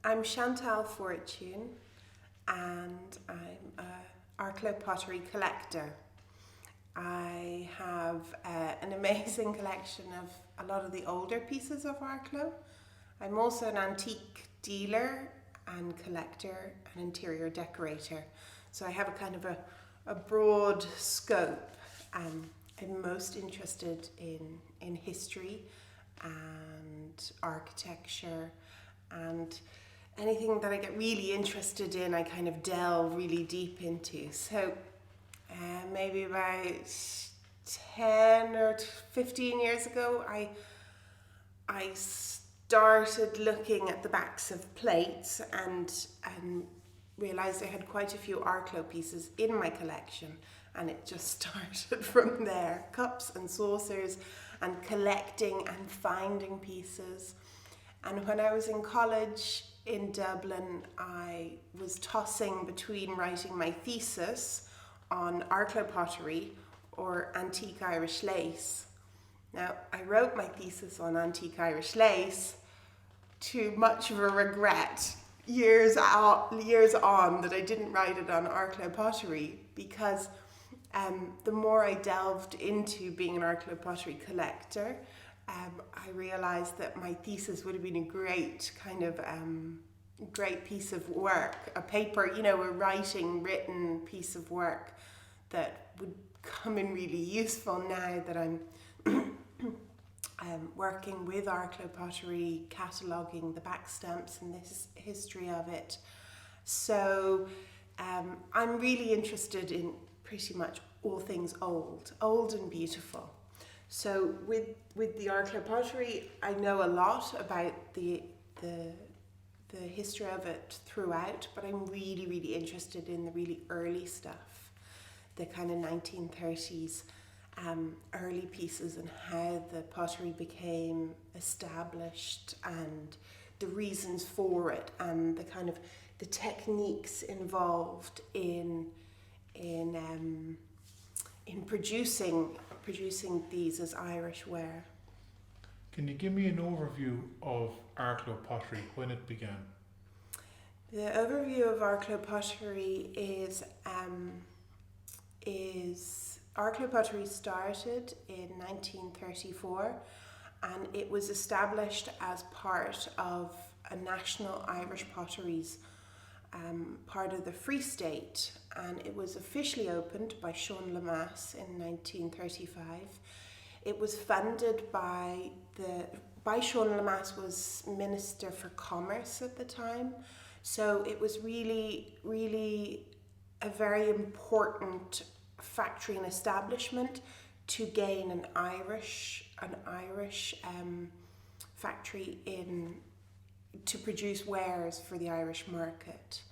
I'm Chantal Fortune and I'm an Arklow Pottery collector. I have an amazing collection of a lot of the older pieces of Arklow. I'm also an antique dealer and collector and interior decorator. So I have a kind of a broad scope. I'm most interested in history and architecture, and anything that I get really interested in I kind of delve really deep into. So maybe about 10 or 15 years ago I started looking at the backs of plates and realised I had quite a few Arklow pieces in my collection, and it just started from there. Cups and saucers and collecting and finding pieces. And when I was in college in Dublin, I was tossing between writing my thesis on Arklow pottery or antique Irish lace. Now, I wrote my thesis on antique Irish lace to much of a regret years on that I didn't write it on Arklow pottery, because the more I delved into being an Arklow pottery collector, I realised that my thesis would have been a great kind of great piece of work, a paper, a written piece of work that would come in really useful now that I'm working with Arklow pottery, cataloguing the back stamps and the history of it. So I'm really interested in pretty much all things old and beautiful. So with the Arklow pottery, I know a lot about the history of it throughout, but I'm really, really interested in the really early stuff, the kind of 1930s early pieces, and how the pottery became established and the reasons for it, and the kind of the techniques involved in producing these as Irish ware. Can you give me an overview of Arklow pottery, when it began? The overview of Arklow pottery is Arklow pottery started in 1934, and it was established as part of a national Irish potteries, part of the Free State, and it was officially opened by Sean Lemass in 1935. It was funded by Sean Lemass was Minister for Commerce at the time, so it was really, really a very important factory and establishment to gain an Irish factory to produce wares for the Irish market.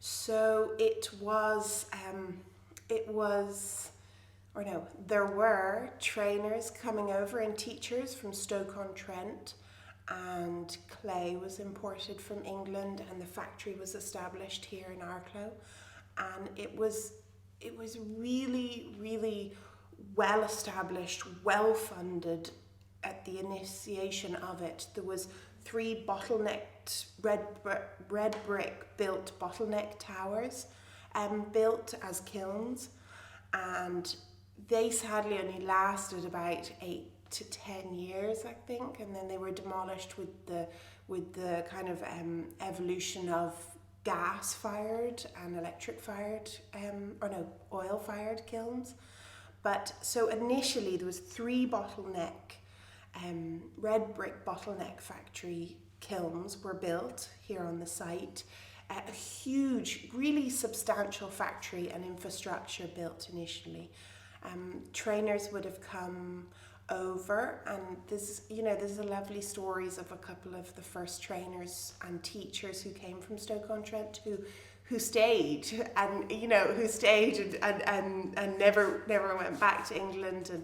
So there were trainers coming over and teachers from Stoke-on-Trent, and clay was imported from England, and the factory was established here in Arklow, and it was really, really well established, well funded at the initiation of it. There was 3 bottlenecked red brick built bottleneck towers built as kilns, and they sadly only lasted about 8 to 10 years, I think, and then they were demolished with the kind of evolution of gas-fired and electric-fired, oil-fired kilns. But so initially there was 3 bottleneck, red brick bottleneck factory kilns were built here on the site. A huge, really substantial factory and infrastructure built initially. Trainers would have come over, and there's a lovely stories of a couple of the first trainers and teachers who came from Stoke-on-Trent who stayed and never went back to England,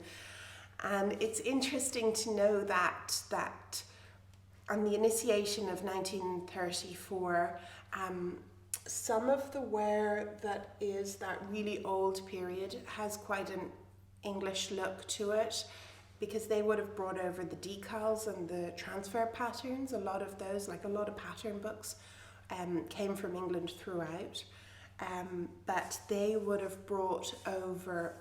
and it's interesting to know that on the initiation of 1934, some of the ware that is that really old period has quite an English look to it. because they would have brought over the decals and the transfer patterns. A lot of those, like a lot of pattern books, came from England throughout. But they would have brought over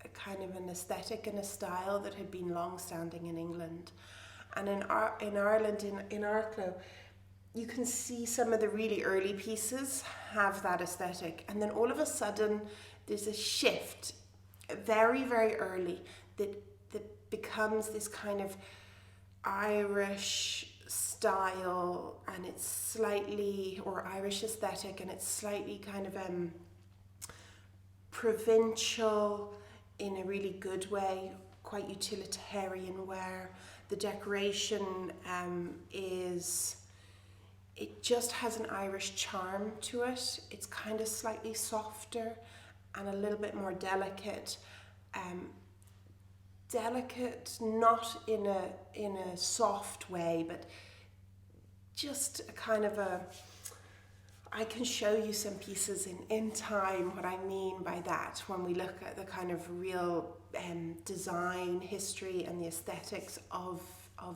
a kind of an aesthetic and a style that had been long-standing in England. And in Ireland, in Arklow, you can see some of the really early pieces have that aesthetic. And then all of a sudden, there's a shift very, very early that becomes this kind of Irish style, and it's slightly, or Irish aesthetic, and it's slightly kind of provincial in a really good way, quite utilitarian, where the decoration it just has an Irish charm to it. It's kind of slightly softer and a little bit more delicate. Delicate, not in a soft way, but just a kind of I can show you some pieces in time what I mean by that when we look at the kind of real design history and the aesthetics of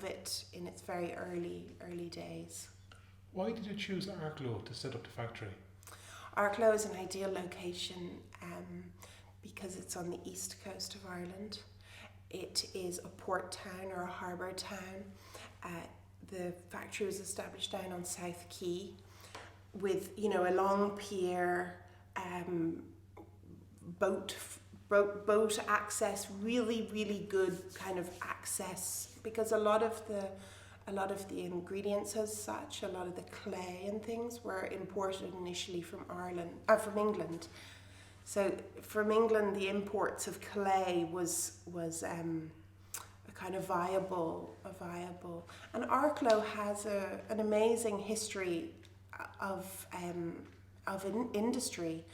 it in its very early days. Why did you choose Arklow to set up the factory? Arklow is an ideal location because it's on the east coast of Ireland. It is a port town or a harbour town. The factory was established down on South Quay with, a long pier, boat access, really, really good kind of access, because a lot of the ingredients as such, a lot of the clay and things were imported initially from England. So from England, the imports of clay was a kind of viable. And Arklow has an amazing history of an industry.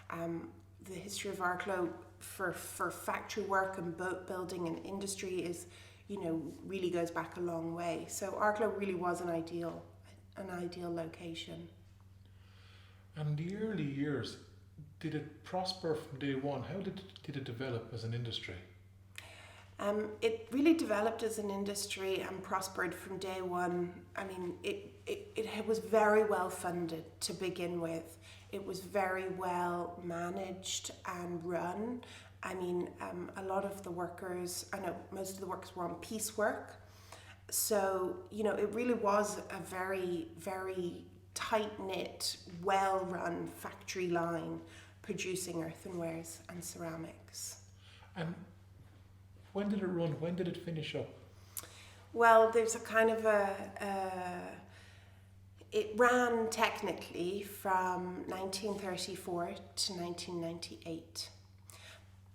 The history of Arklow for factory work and boat building and industry is, really goes back a long way. So Arklow really was an ideal location. And the early years, did it prosper from day one? How did it develop as an industry? It really developed as an industry and prospered from day one. I mean, it was very well funded to begin with. It was very well managed and run. I mean, a lot of the workers, I know most of the workers were on piecework. So, it really was a very, very tight-knit, well-run factory line producing earthenwares and ceramics. And when did it run? When did it finish up? Well, there's a kind of it ran technically from 1934 to 1998.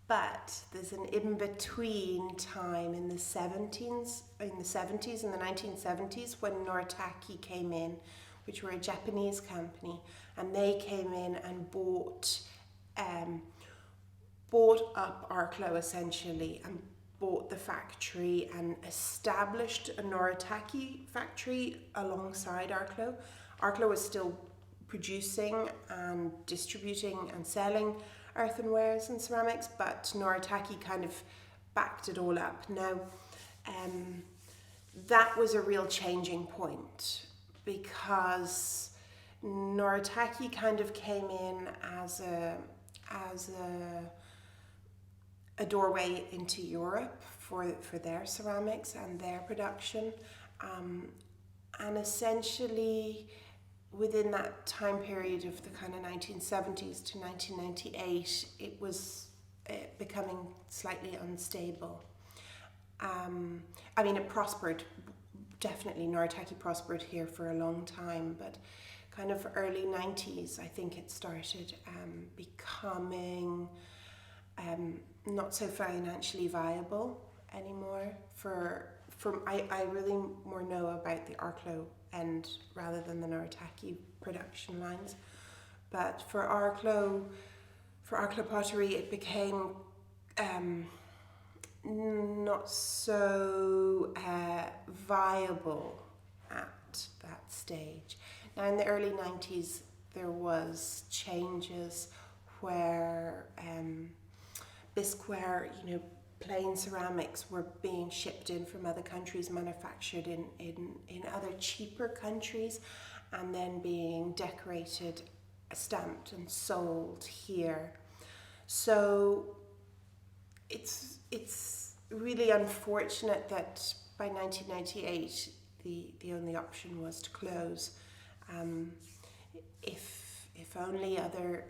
But there's an in-between time in the 70s, in the 1970s, when Noritake came in, which were a Japanese company, and they came in and bought up Arklow essentially, and bought the factory and established a Noritake factory alongside Arklow. Arklow was still producing and distributing and selling earthenwares and ceramics, but Noritake kind of backed it all up. Now, that was a real changing point, because Noritake kind of came in as a doorway into Europe for their ceramics and their production, and essentially within that time period of the kind of 1970s to 1998, it was becoming slightly unstable. I mean, it prospered, definitely. Noritake prospered here for a long time, but kind of early 90s, I think it started becoming not so financially viable anymore. I really more know about the Arklow end rather than the Noritake production lines. But for Arklow Pottery, it became not so viable at that stage. Now, in the early 90s, there was changes where Bisqueware, plain ceramics were being shipped in from other countries, manufactured in other cheaper countries, and then being decorated, stamped and sold here. So it's really unfortunate that by 1998 the only option was to close. If only other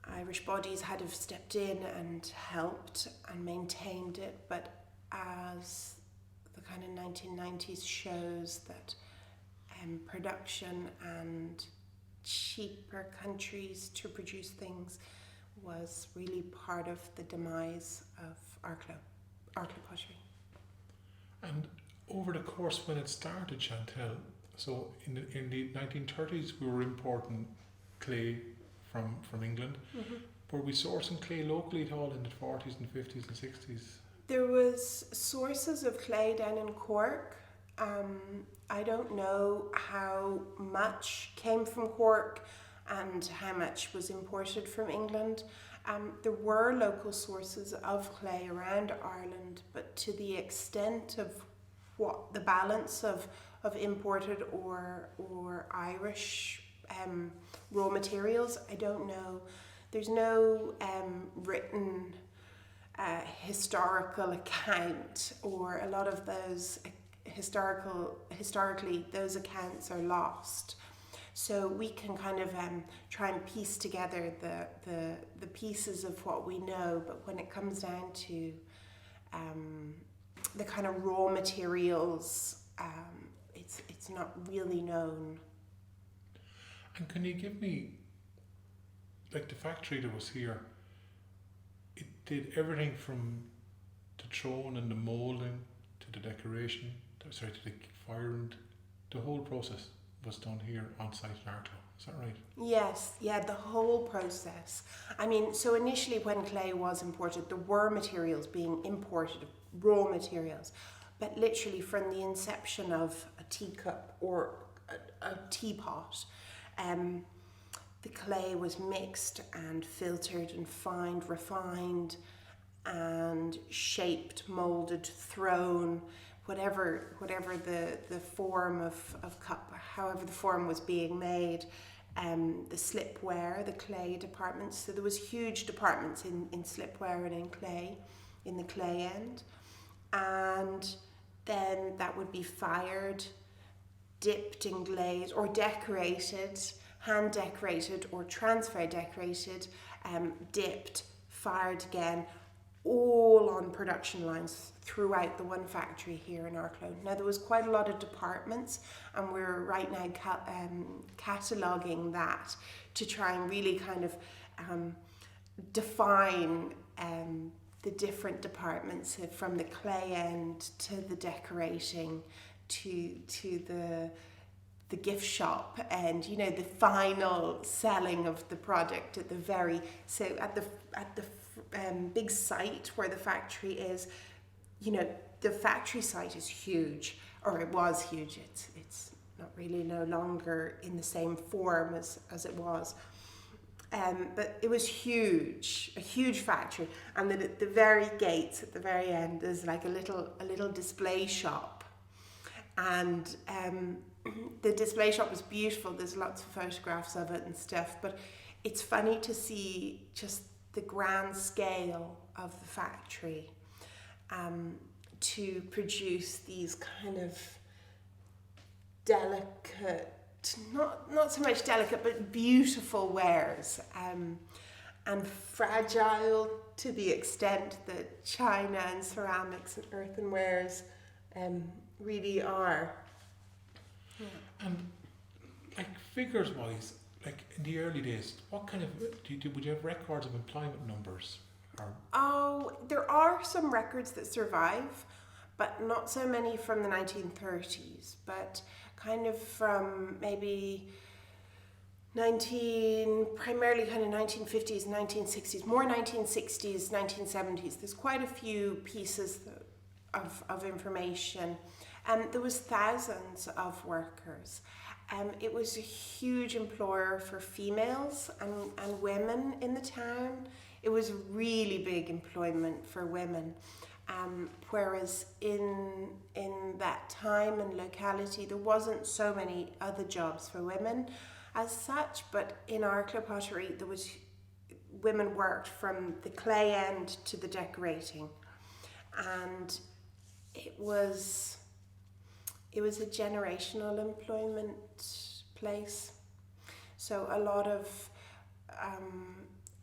Irish bodies had have stepped in and helped and maintained it, but as the kind of 1990s shows that production and cheaper countries to produce things was really part of the demise of Arklow Pottery. And over the course when it started, Chantal, so in the 1930s we were importing clay from England. Mm-hmm. Were we sourcing clay locally at all in the 40s and 50s and 60s? There was sources of clay down in Cork. I don't know how much came from Cork and how much was imported from England. There were local sources of clay around Ireland, but to the extent of what the balance of imported or Irish raw materials, I don't know. There's no written historical account, or a lot of those historically those accounts are lost. So we can kind of try and piece together the pieces of what we know, but when it comes down to the kind of raw materials, it's not really known. And can you give me, like the factory that was here, it did everything from the throwing and the moulding to the decoration, to the firing, the whole process was done here on site in Arklow. Is that right? Yes, yeah, the whole process. I mean, so initially when clay was imported, there were materials being imported, raw materials, but literally from the inception of a teacup or a teapot, the clay was mixed and filtered and fined, refined and shaped, moulded, thrown, whatever the form of cup, however the form was being made. The slipware, the clay departments, so there was huge departments in slipware and in clay, in the clay end, and then that would be fired, dipped in glaze, or decorated, hand decorated or transfer decorated, dipped, fired again, all on production lines throughout the one factory here in Arklow. Now there was quite a lot of departments, and we're right now cataloguing that to try and really kind of define the different departments, from the clay end to the decorating to the gift shop, and the final selling of the product at the big site where the factory is. The factory site is huge, or it was huge. It's not really no longer in the same form as it was. But it was huge, a huge factory, and then at the very gates, at the very end, there's like a little display shop, and the display shop was beautiful. There's lots of photographs of it and stuff, but it's funny to see just the grand scale of the factory to produce these kind of delicate, not so much delicate, but beautiful wares, and fragile to the extent that china and ceramics and earthenwares really are. Yeah. And like figures wise, like in the early days, what kind of would you have records of employment numbers? Oh, there are some records that survive, but not so many from the 1930s, but kind of from maybe primarily kind of 1950s, 1960s, more 1960s, 1970s. There's quite a few pieces of information. There was thousands of workers. It was a huge employer for females and women in the town. it was really big employment for women. Whereas in that time and locality, there wasn't so many other jobs for women as such, but in Arklow pottery, women worked from the clay end to the decorating, and it was a generational employment place. So a lot of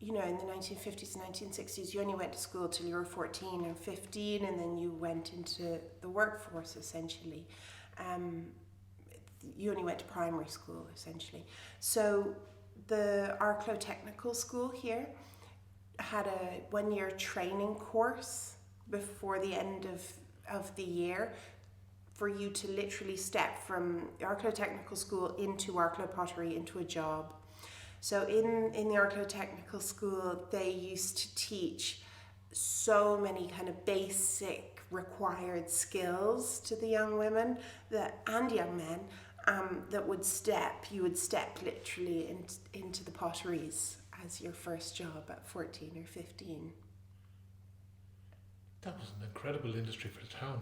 in the 1950s and 1960s, you only went to school till you were 14 or 15, and then you went into the workforce, essentially. You only went to primary school, essentially. So the Arklow Technical School here had a 1-year training course before the end of the year for you to literally step from Arklow Technical School into Arklow Pottery, into a job. So in the Arklow Technical School, they used to teach so many kind of basic required skills to the young women and young men that you would step literally into the potteries as your first job at 14 or 15. That was an incredible industry for the town.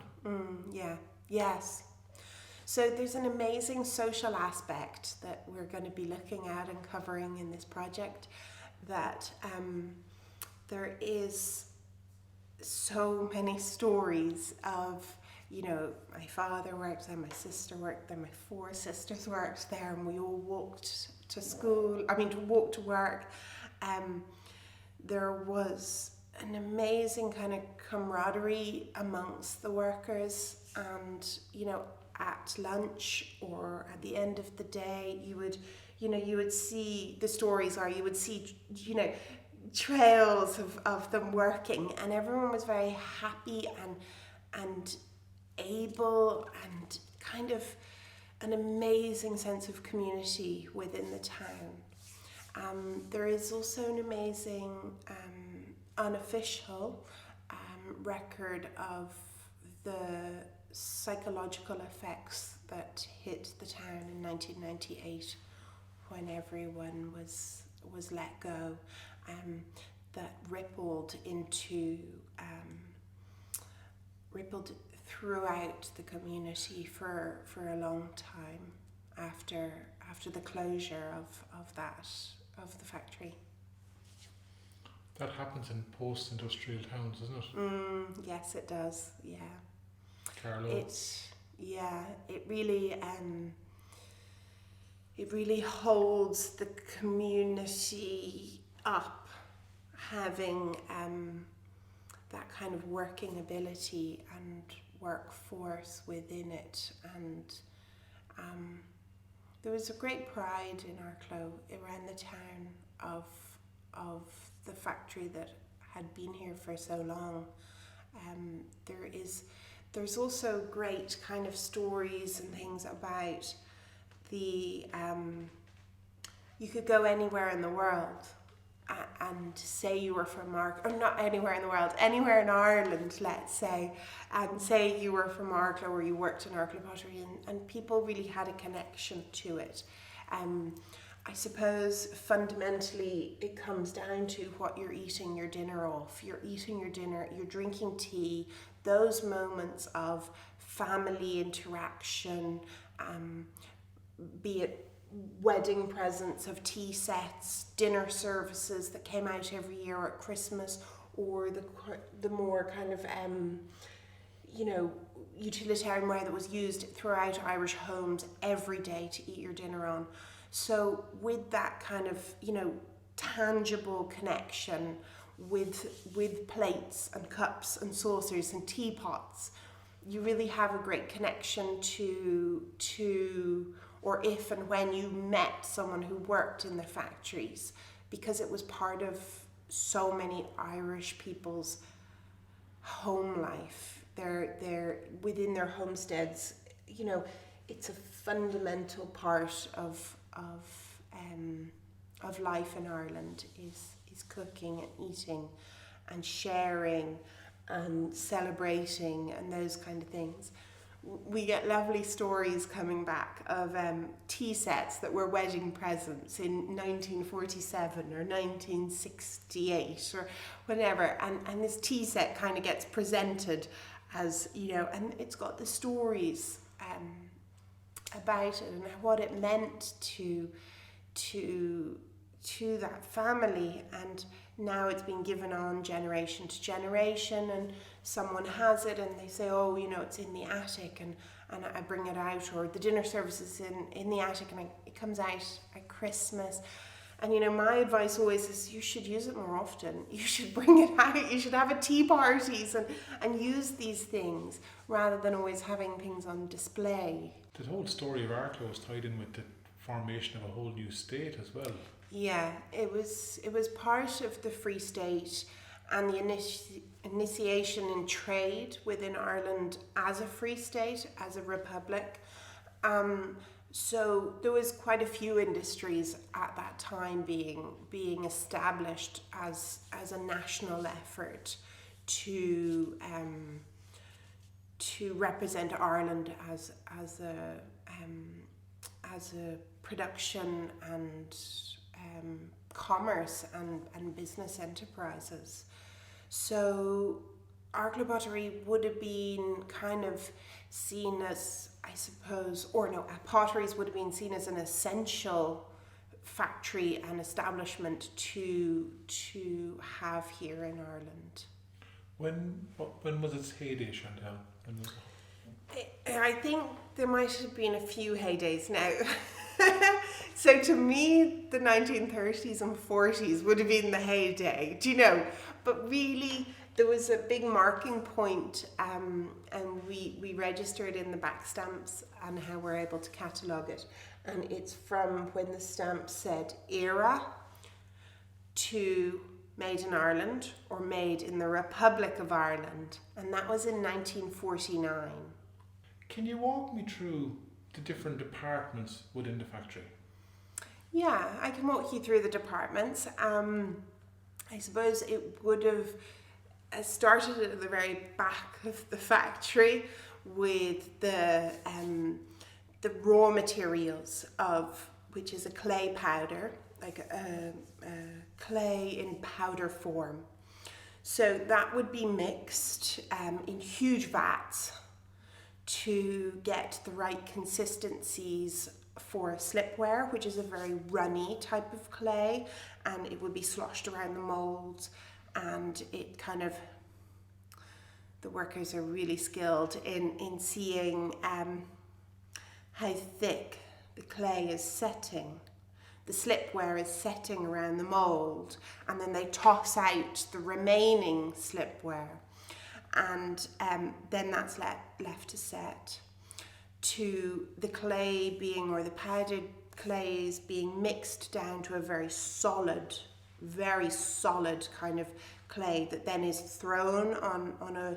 Yeah, yes. So there's an amazing social aspect that we're going to be looking at and covering in this project, that there is so many stories of, my father worked there, my sister worked there, my 4 sisters worked there, and we all walked to walk to work. There was an amazing kind of camaraderie amongst the workers, and, at lunch or at the end of the day, you would see the stories, or you would see, trails of them working, and everyone was very happy and able, and kind of an amazing sense of community within the town. There is also an amazing unofficial record of the psychological effects that hit the town in 1998 when everyone was let go, that rippled throughout the community for a long time after the closure of the factory. That happens in post-industrial towns, doesn't it? Yes, it does. Yeah. Arklow. It really holds the community up, having that kind of working ability and workforce within it. And there was a great pride in Arklow around the town of the factory that had been here for so long. There's also great kind of stories and things about the you could go anywhere in the world and say you were from not anywhere in the world, anywhere in Ireland, let's say, and say you were from Arklow or you worked in Arklow pottery, and people really had a connection to it. I suppose fundamentally it comes down to what you're eating your dinner off. You're eating your dinner, you're drinking tea, those moments of family interaction, be it wedding presents of tea sets, dinner services that came out every year at Christmas, or the more kind of utilitarian way that was used throughout Irish homes every day to eat your dinner on. So with that kind of, tangible connection with plates and cups and saucers and teapots, you really have a great connection to or if and when you met someone who worked in the factories, because it was part of so many Irish people's home life. They're within their homesteads, it's a fundamental part of life in Ireland is cooking and eating and sharing and celebrating and those kind of things. we get lovely stories coming back of tea sets that were wedding presents in 1947 or 1968 or whatever, and this tea set kind of gets presented as, and it's got the stories about it and what it meant to that family, and now it's been given on generation to generation, and someone has it and they say, oh, it's in the attic, and I bring it out, or the dinner service is in the attic and it comes out at Christmas. And my advice always is you should use it more often. You should bring it out. You should have a tea parties and use these things rather than always having things on display. The whole story of Arklow is tied in with the formation of a whole new state as well. Yeah, it was part of the Free State and the initiation in trade within Ireland as a Free State, as a republic. So there was quite a few industries at that time being established as a national effort to represent Ireland as a production and commerce and business enterprises. So Arklow Pottery would have been kind of seen as, I suppose, potteries would have been seen as an essential factory and establishment to have here in Ireland. When was its heyday, Chantal? I think there might have been a few heydays now. So to me, the 1930s and 40s would have been the heyday, But really, there was a big marking point, and we registered in the back stamps and how we're able to catalogue it. And it's from when the stamp said era to made in Ireland or made in the Republic of Ireland. And that was in 1949. Can you walk me through the different departments within the factory? Yeah, I can walk you through the departments. I suppose it would have started at the very back of the factory with the raw materials which is a clay powder, like a clay in powder form. So that would be mixed in huge vats to get the right consistencies for slipware, which is a very runny type of clay, and it would be sloshed around the molds, and it kind of, the workers are really skilled in seeing how thick the clay is setting. The slipware is setting around the mold, and then they toss out the remaining slipware, and then that's left to set, to the clay being, or the powdered clays being mixed down to a very solid kind of clay that then is thrown on a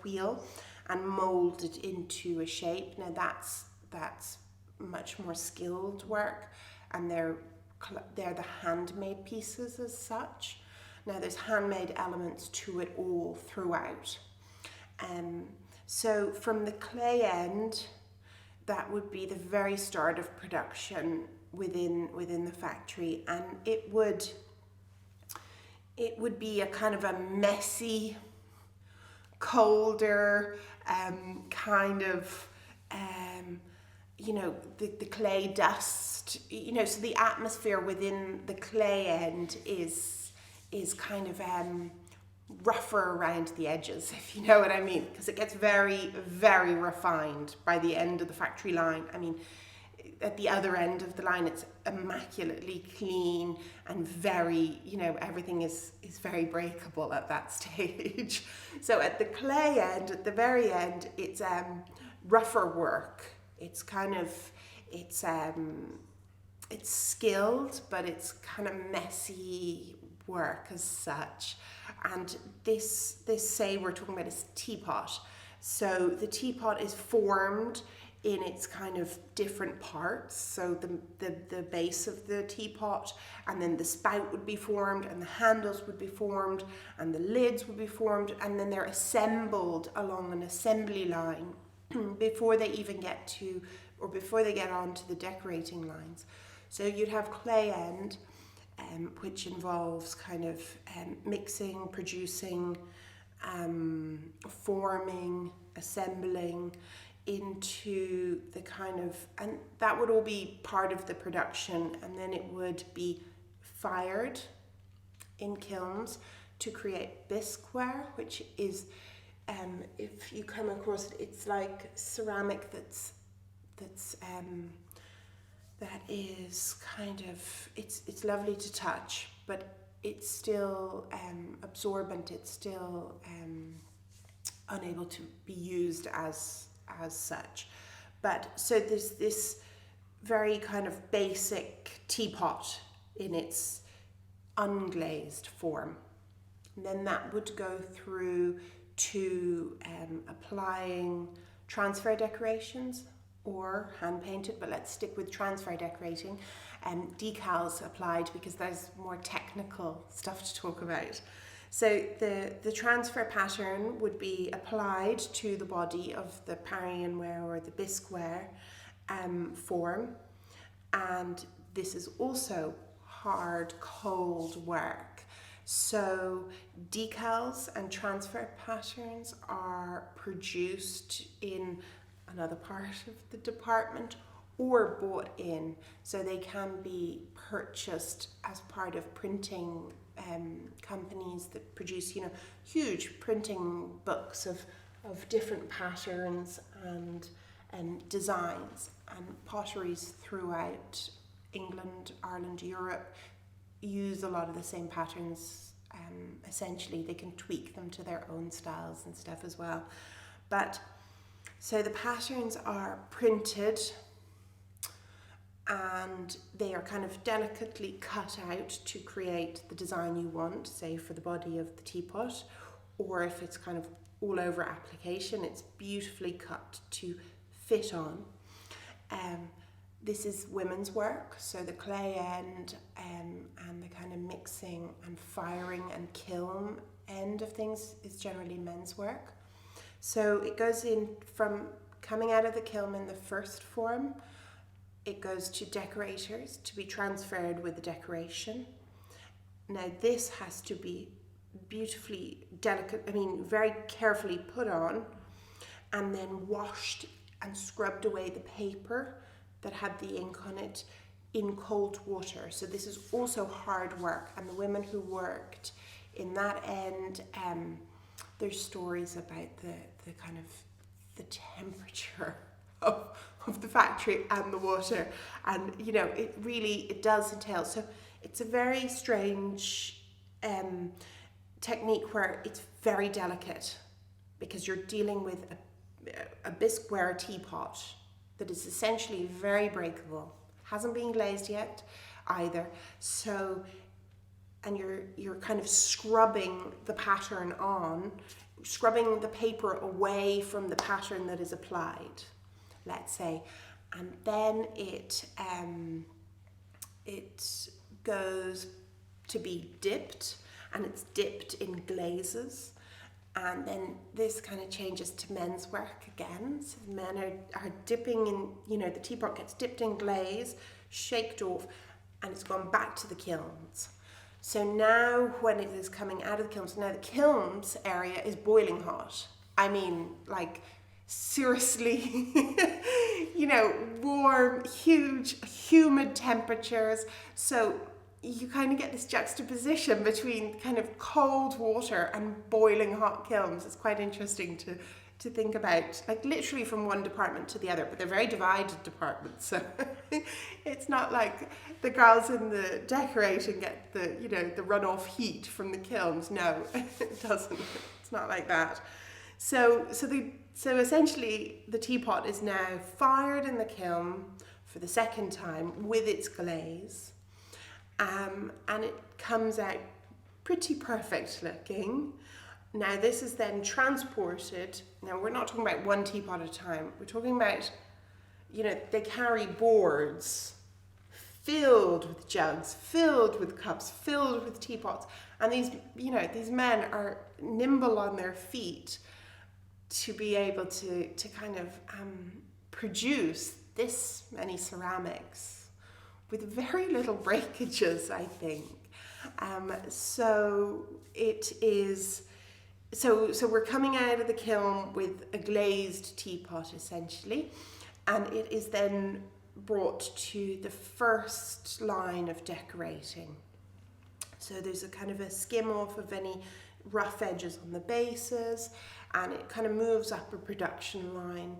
wheel and molded into a shape. Now that's much more skilled work, and they're the handmade pieces as such. Now there's handmade elements to it all throughout. So from the clay end, that would be the very start of production within the factory, and it would be a kind of a messy, colder kind of the clay dust, so the atmosphere within the clay end is kind of rougher around the edges, if you know what I mean, because it gets very, very refined by the end of the factory line. I mean, at the other end of the line, it's immaculately clean and very, everything is very breakable at that stage. So at the clay end, at the very end, it's rougher work. It's kind of, it's skilled, but it's kind of messy work as such. And this say we're talking about is teapot. So the teapot is formed in its kind of different parts. So the base of the teapot, and then the spout would be formed, and the handles would be formed, and the lids would be formed, and then they're assembled along an assembly line. before they even get to, or before they get onto the decorating lines. So you'd have clay end, which involves kind of mixing, producing, forming, assembling into the kind of, and that would all be part of the production, and then it would be fired in kilns to create bisqueware, which is, if you come across it, it's like ceramic that is kind of, it's lovely to touch, but it's still absorbent. It's still unable to be used as such. But so there's this very kind of basic teapot in its unglazed form. And then that would go through to applying transfer decorations or hand painted, but let's stick with transfer decorating, and decals applied because there's more technical stuff to talk about. So the transfer pattern would be applied to the body of the Parianware or the bisqueware form, and this is also hard, cold work. So decals and transfer patterns are produced in another part of the department or bought in. So they can be purchased as part of printing companies that produce, huge printing books of different patterns and designs. And potteries throughout England, Ireland, Europe use a lot of the same patterns. Essentially, they can tweak them to their own styles and stuff as well. But so the patterns are printed and they are kind of delicately cut out to create the design you want, say for the body of the teapot, or if it's kind of all over application, it's beautifully cut to fit on. This is women's work, so the clay end and the kind of mixing and firing and kiln end of things is generally men's work. So it goes in from coming out of the kiln in the first form, it goes to decorators to be transferred with the decoration. Now this has to be beautifully very carefully put on and then washed and scrubbed away the paper that had the ink on it in cold water. So this is also hard work, and the women who worked in that end, there's stories about the kind of the temperature of the factory and the water, and it does entail. So it's a very strange technique where it's very delicate because you're dealing with a bisqueware teapot that is essentially very breakable, hasn't been glazed yet either. So, and you're kind of scrubbing the pattern on, scrubbing the paper away from the pattern that is applied, let's say, and then it goes to be dipped, and it's dipped in glazes. And then this kind of changes to men's work again. So men are dipping in, the teapot gets dipped in glaze, shaked off, and it's gone back to the kilns. So now when it is coming out of the kilns, now the kilns area is boiling hot. I mean, like, seriously, warm, huge, humid temperatures. So you kind of get this juxtaposition between kind of cold water and boiling hot kilns. It's quite interesting to think about, like literally from one department to the other, but they're very divided departments. So it's not like the girls in the decorating get the runoff heat from the kilns. No, it doesn't. It's not like that. So essentially the teapot is now fired in the kiln for the second time with its glaze. And it comes out pretty perfect looking. Now this is then transported. Now we're not talking about one teapot at a time. We're talking about, they carry boards filled with jugs, filled with cups, filled with teapots. And these men are nimble on their feet, to be able to kind of produce this many ceramics with very little breakages, I think. So it is. So we're coming out of the kiln with a glazed teapot essentially, and it is then brought to the first line of decorating. So there's a kind of a skim off of any rough edges on the bases, and it kind of moves up a production line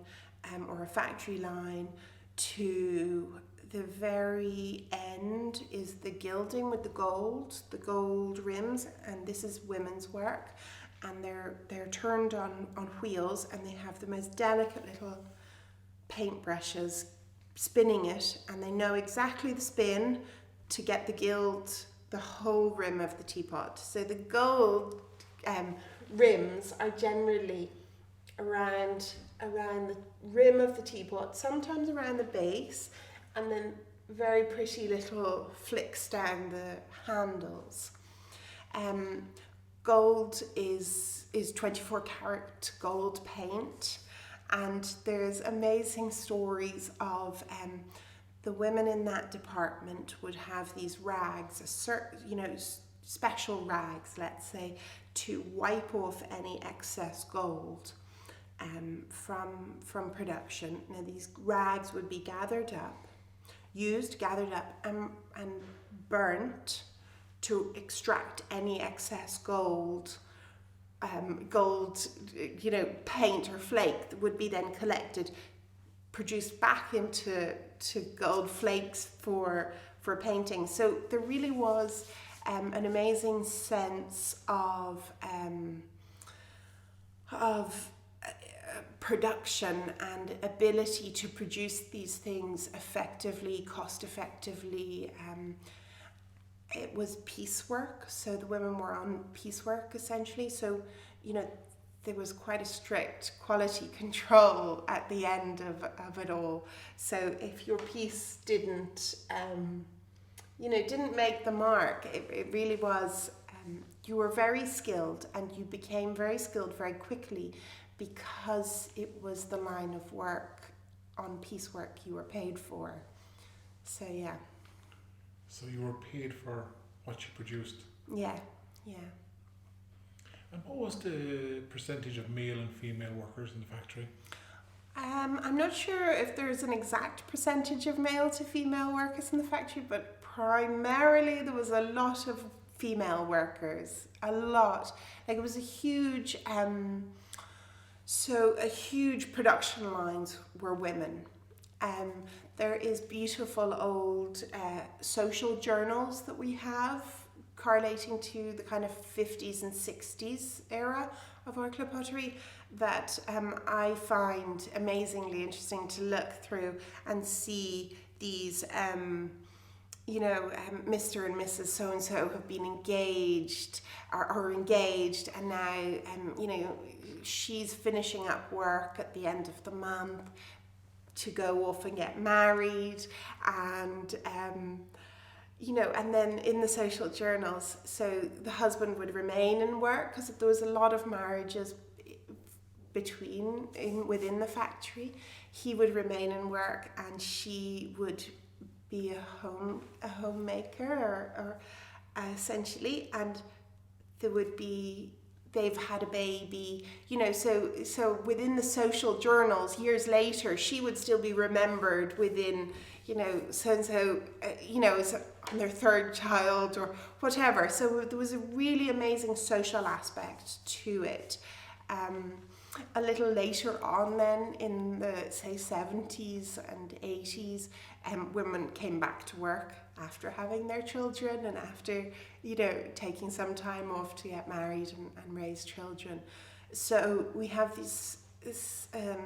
or a factory line to the very end is the gilding with the gold rims, and this is women's work, and they're turned on wheels, and they have the most delicate little paintbrushes spinning it, and they know exactly the spin to get the gild the whole rim of the teapot. So the gold rims are generally around the rim of the teapot, sometimes around the base, and then very pretty little flicks down the handles. Gold is 24 karat gold paint, and there's amazing stories of the women in that department would have these rags, special rags, let's say, to wipe off any excess gold from production. Now these rags would be gathered up and burnt to extract any excess gold, paint or flake that would be then collected, produced back into gold flakes for painting. So there really was an amazing sense of production and ability to produce these things effectively, cost effectively. It was piecework, so the women were on piecework essentially. So, there was quite a strict quality control at the end of it all. So if your piece didn't make the mark, it really was, you were very skilled, and you became very skilled very quickly because it was the line of work on piecework you were paid for. So yeah. So you were paid for what you produced? Yeah. And what was the percentage of male and female workers in the factory? I'm not sure if there's an exact percentage of male to female workers in the factory, but primarily there was a lot of female workers. A lot. Like it was a huge, huge production lines were women. There is beautiful old social journals that we have correlating to the kind of 50s and 60s era of Arklow pottery that I find amazingly interesting to look through and see these, Mr. and Mrs. So-and-so have been engaged, are engaged, and now, she's finishing up work at the end of the month to go off and get married, and and then in the social journals, so the husband would remain in work because there was a lot of marriages within the factory. He would remain in work, and she would be a homemaker or essentially, and they've had a baby, so within the social journals years later, she would still be remembered within, so-and-so, is on their third child or whatever. So there was a really amazing social aspect to it. A little later on then, in the, say, 70s and 80s, women came back to work after having their children and after, taking some time off to get married and raise children. So we have these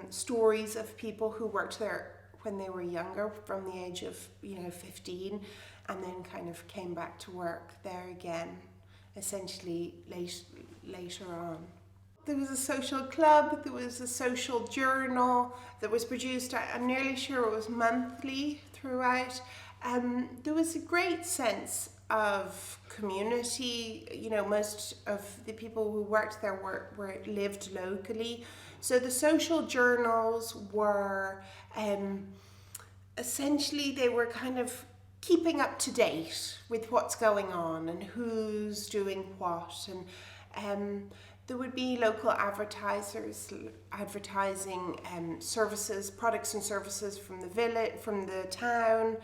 stories of people who worked there when they were younger, from the age of 15, and then kind of came back to work there again, essentially later on. There was a social club, there was a social journal that was produced, I'm nearly sure it was monthly throughout. There was a great sense of community. Most of the people who worked there lived locally, So the social journals were essentially, they were kind of keeping up to date with what's going on and who's doing what, and there would be local advertisers advertising services, products and services from the village, from the town,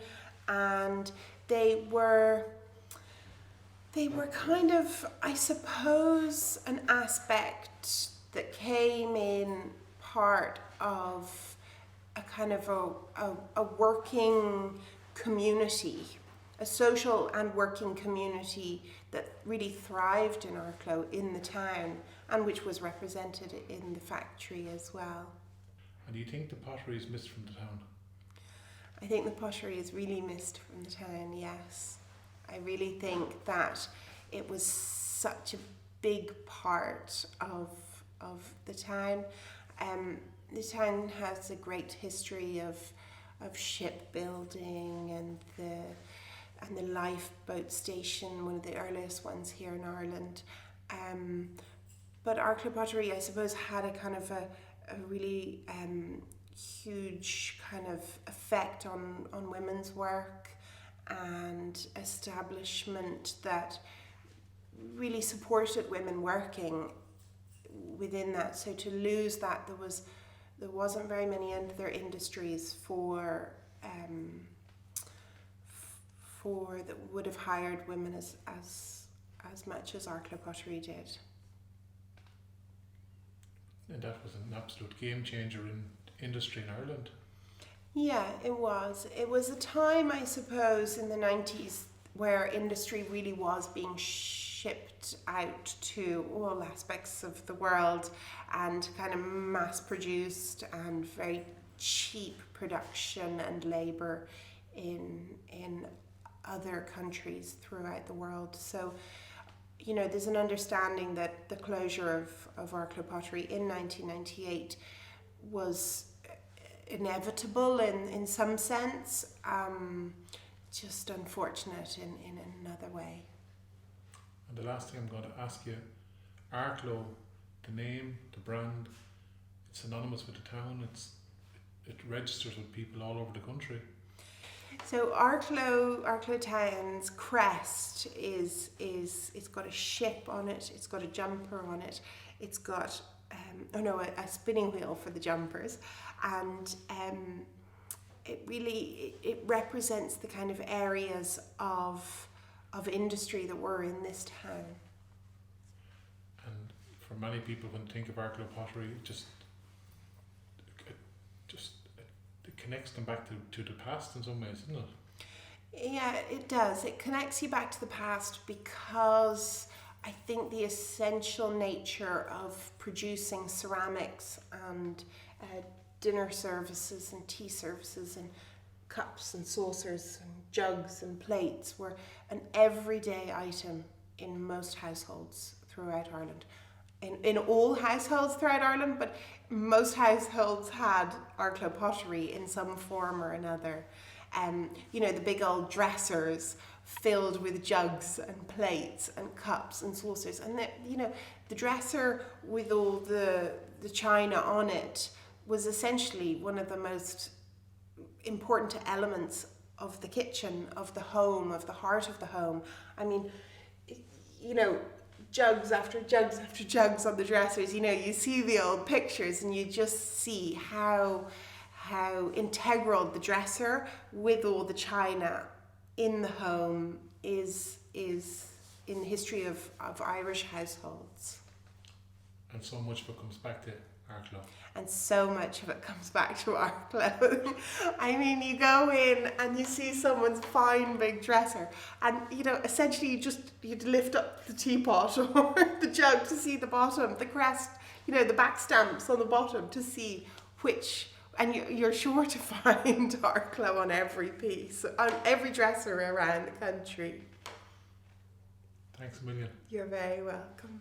and they were kind of, I suppose, an aspect that came in part of a kind of a working community, a social and working community that really thrived in Arklow, in the town, and which was represented in the factory as well. And do you think the pottery is missed from the town? I think the pottery is really missed from the town, yes. I really think that it was such a big part of the town. The town has a great history of shipbuilding and the lifeboat station, one of the earliest ones here in Ireland. But Arklow Pottery, I suppose, had a kind of a really huge kind of effect on women's work and establishment that really supported women working within that. So to lose that, there wasn't very many other industries for that would have hired women as much as Arklow Pottery did. And that was an absolute game changer in industry in Ireland. Yeah, it was. It was a time, I suppose, in the 90s where industry really was being shipped out to all aspects of the world and kind of mass produced and very cheap production and labour in other countries throughout the world. So, you know, there's an understanding that the closure of Arklow Pottery in 1998 was inevitable in some sense, just unfortunate in another way. And the last thing I'm going to ask you, Arklow, the name, the brand, it's synonymous with the town, it registers with people all over the country. So Arklow Town's crest is it's got a ship on it, it's got a jumper on it, it's got a spinning wheel for the jumpers, and it represents the kind of areas of industry that were in this town. And for many people, when they think of Arklow Pottery, it connects them back to the past in some ways, doesn't it? Yeah, it does. It connects you back to the past because I think the essential nature of producing ceramics and dinner services and tea services and cups and saucers and jugs and plates were an everyday item in most households throughout Ireland. In all households throughout Ireland, but most households had Arklow pottery in some form or another. The big old dressers filled with jugs and plates and cups and saucers, and the dresser with all the china on it was essentially one of the most important elements of the kitchen, of the home, of the heart of the home. I mean, jugs after jugs after jugs on the dressers. You see the old pictures and you just see how integral the dresser with all the china in the home is in the history of Irish households. And so much of it comes back to Arklow. And so much of it comes back to Arklow. I mean, you go in and you see someone's fine big dresser, and essentially you'd lift up the teapot or the jug to see the bottom, the crest, the back stamps on the bottom to see which, and you're sure to find Arklow on every piece, on every dresser around the country. Thanks a million. You're very welcome.